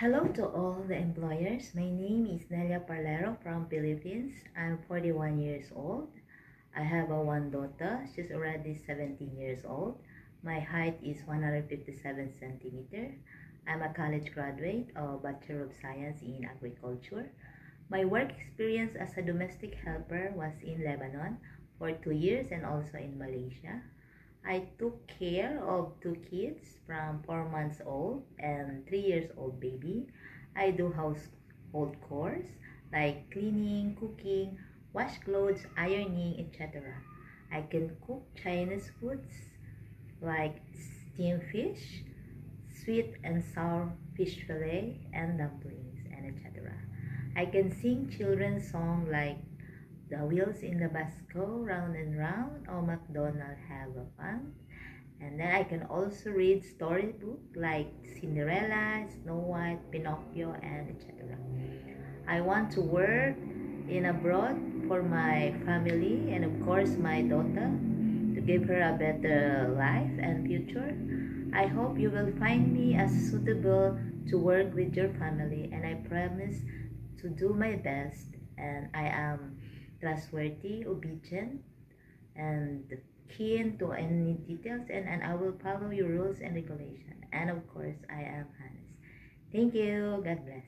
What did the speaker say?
Hello to all the employers. My name is Nelia Parlero from Philippines. I'm 41 years old. I have one daughter. She's already 17 years old. My height is 157 centimeter. I'm a college graduate of Bachelor of Science in Agriculture. My work experience as a domestic helper was in Lebanon for 2 years and also in Malaysia. I took care of 2 kids from 4 months old and 3 years old baby. I do household chores like cleaning, cooking, wash clothes, ironing, etc. I can cook Chinese foods like steamed fish, sweet and sour fish fillet, and dumplings, and etc. I can sing children's songs like the wheels in the bus go round and round, or McDonald have a fun. And then I can also read storybook like Cinderella, Snow White, Pinocchio, and etc. I want to work in abroad for my family and of course my daughter to give her a better life and future. I hope you will find me as suitable to work with your family, and I promise to do my best, and I am trustworthy, obedient, and keen to any details, and I will follow your rules and regulations. And of course, I am honest. Thank you. God bless.